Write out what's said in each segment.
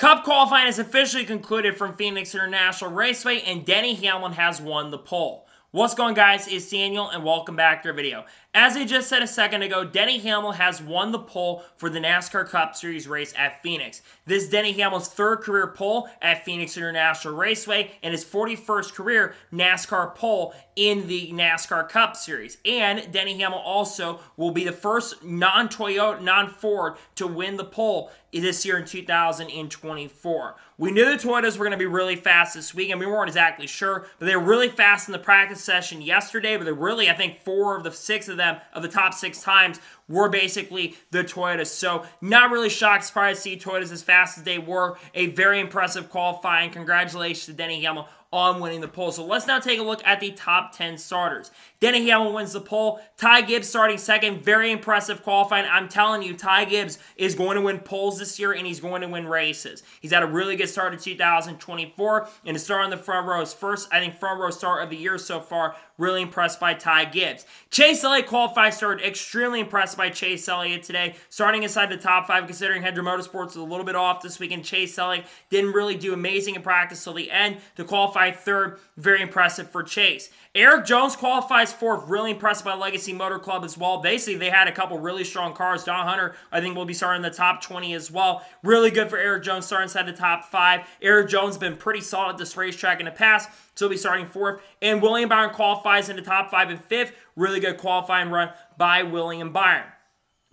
Cup qualifying is officially concluded from Phoenix International Raceway, and Denny Hamlin has won the pole. What's going on, guys? It's Daniel, and welcome back to our video. As I just said a second ago, Denny Hamlin has won the pole for the NASCAR Cup Series race at Phoenix. This is Denny Hamlin's third career pole at Phoenix International Raceway and his 41st career NASCAR pole in the NASCAR Cup Series. And Denny Hamlin also will be the first non-Toyota, non-Ford to win the pole this year in 2024. We knew the Toyotas were going to be really fast this week, and we weren't exactly sure, but they were really fast in the practice session yesterday, but they're really, I think, 4 of the 6 of them, of the top 6 times, were basically the Toyotas. So not really shocked, surprised to see Toyotas as fast as they were. A very impressive qualifying. Congratulations to Denny Hamlin on winning the pole. So let's now take a look at the top 10 starters. Denny Hamlin wins the pole. Ty Gibbs starting second. Very impressive qualifying. I'm telling you, Ty Gibbs is going to win poles this year, and he's going to win races. He's had a really good start in 2024, and to start on the front row is first, I think, front row start of the year so far. Really impressed by Ty Gibbs. Chase Elliott qualifying started. Extremely impressed by Chase Elliott today. Starting inside the top 5, considering Hendra Motorsports was a little bit off this weekend. Chase Elliott didn't really do amazing in practice till the end to qualify third. Very impressive for Chase. Eric Jones qualifies fourth. Really impressed by Legacy Motor Club as well. Basically, they had a couple really strong cars. Don Hunter, I think, will be starting in the top 20 as well. Really good for Eric Jones starting inside the top 5. Eric Jones has been pretty solid at this racetrack in the past, so he'll be starting fourth. And William Byron qualifies in the top 5 and 5th. Really good qualifying run by William Byron.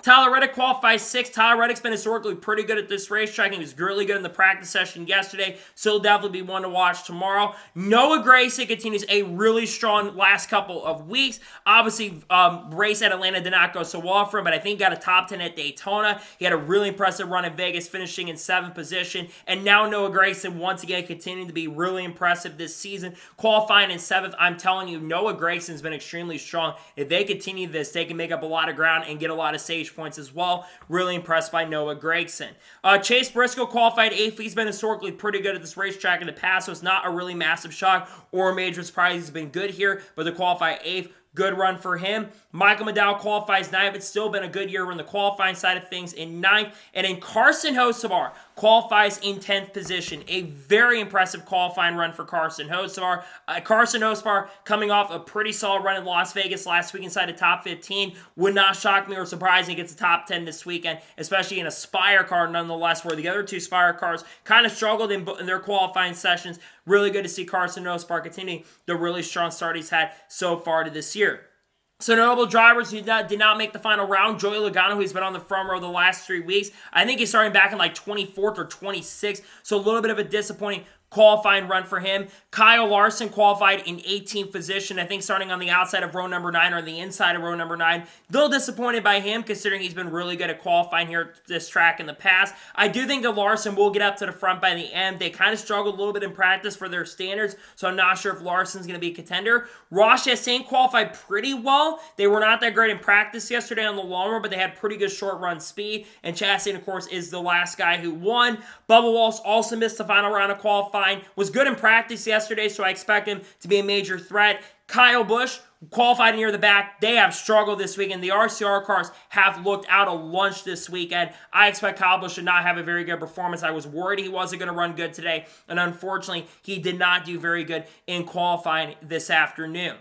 Tyler Reddick qualifies 6th. Tyler Reddick's been historically pretty good at this racetrack. He was really good in the practice session yesterday, so he'll definitely be one to watch tomorrow. Noah Gragson continues a really strong last couple of weeks. Obviously, race at Atlanta did not go so well for him, but I think he got a top 10 at Daytona. He had a really impressive run in Vegas, finishing in 7th position, and now Noah Gragson once again continuing to be really impressive this season, qualifying in 7th. I'm telling you, Noah Gragson's been extremely strong. If they continue this, they can make up a lot of ground and get a lot of stage points as well. Really impressed by Noah Gragson. Chase Briscoe qualified 8th. He's been historically pretty good at this racetrack in the past, so it's not a really massive shock or a major surprise. He's been good here, but to qualify 8th, good run for him. Michael McDowell qualifies 9th. It's still been a good year on the qualifying side of things in 9th. And then Carson Hocevar qualifies in 10th position. A very impressive qualifying run for Carson Hocevar. Carson Hocevar coming off a pretty solid run in Las Vegas last week inside the top 15. Would not shock me or surprise me he gets the top 10 this weekend, especially in a Spire car nonetheless, where the other 2 Spire cars kind of struggled in their qualifying sessions. Really good to see Carson Hocevar continue the really strong start he's had so far to this year. So notable drivers who did not make the final round. Joey Logano, who's been on the front row the last 3 weeks. I think he's starting back in like 24th or 26th. So a little bit of a disappointing qualifying run for him. Kyle Larson qualified in 18th position, I think starting on the outside of row number 9 or the inside of row number 9. A little disappointed by him considering he's been really good at qualifying here at this track in the past. I do think that Larson will get up to the front by the end. They kind of struggled a little bit in practice for their standards, so I'm not sure if Larson's going to be a contender. Ross Chastain qualified pretty well. They were not that great in practice yesterday on the long run, but they had pretty good short run speed, and Chastain, of course, is the last guy who won. Bubba Wallace also missed the final round of qualifying. Was good in practice yesterday, so I expect him to be a major threat. Kyle Busch qualified near the back. They have struggled this weekend. The RCR cars have looked out of lunch this weekend. I expect Kyle Busch to not have a very good performance. I was worried he wasn't going to run good today, and unfortunately, he did not do very good in qualifying this afternoon.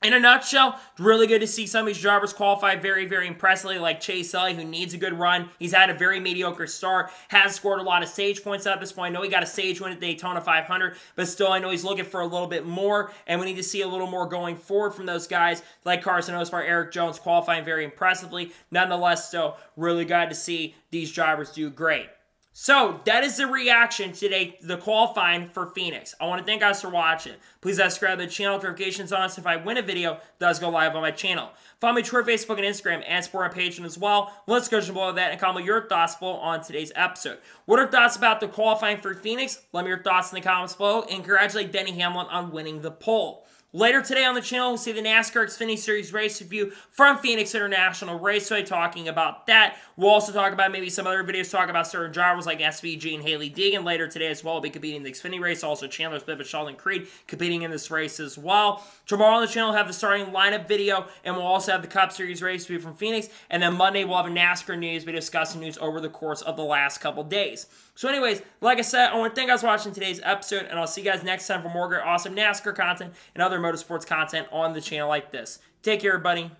In a nutshell, really good to see some of these drivers qualify very, very impressively, like Chase Elliott, who needs a good run. He's had a very mediocre start, has scored a lot of stage points at this point. I know he got a stage win at Daytona 500, but still, I know he's looking for a little bit more, and we need to see a little more going forward from those guys, like Carson Hocevar, Eric Jones, qualifying very impressively. Nonetheless, still, really glad to see these drivers do great. So, that is the reaction today, the qualifying for Phoenix. I want to thank you guys for watching. Please subscribe to the channel, notifications on us if I win a video, it does go live on my channel. Follow me on Twitter, Facebook, and Instagram, and support my Patreon as well. Let's go below that and comment your thoughts below on today's episode. What are your thoughts about the qualifying for Phoenix? Let me know your thoughts in the comments below, and congratulate Denny Hamlin on winning the pole. Later today on the channel, we'll see the NASCAR Xfinity Series race review from Phoenix International Raceway, talking about that. We'll also talk about maybe some other videos, talk about certain drivers like SVG and Haley Deegan. Later today as well, we'll be competing in the Xfinity race. Also, Chandler Smith and Sheldon Creed competing in this race as well. Tomorrow on the channel, we'll have the starting lineup video, and we'll also have the Cup Series race review from Phoenix. And then Monday, we'll have a NASCAR news video discussing news over the course of the last couple days. So anyways, like I said, I want to thank you guys for watching today's episode, and I'll see you guys next time for more great, awesome NASCAR content and other motorsports content on the channel like this. Take care, everybody.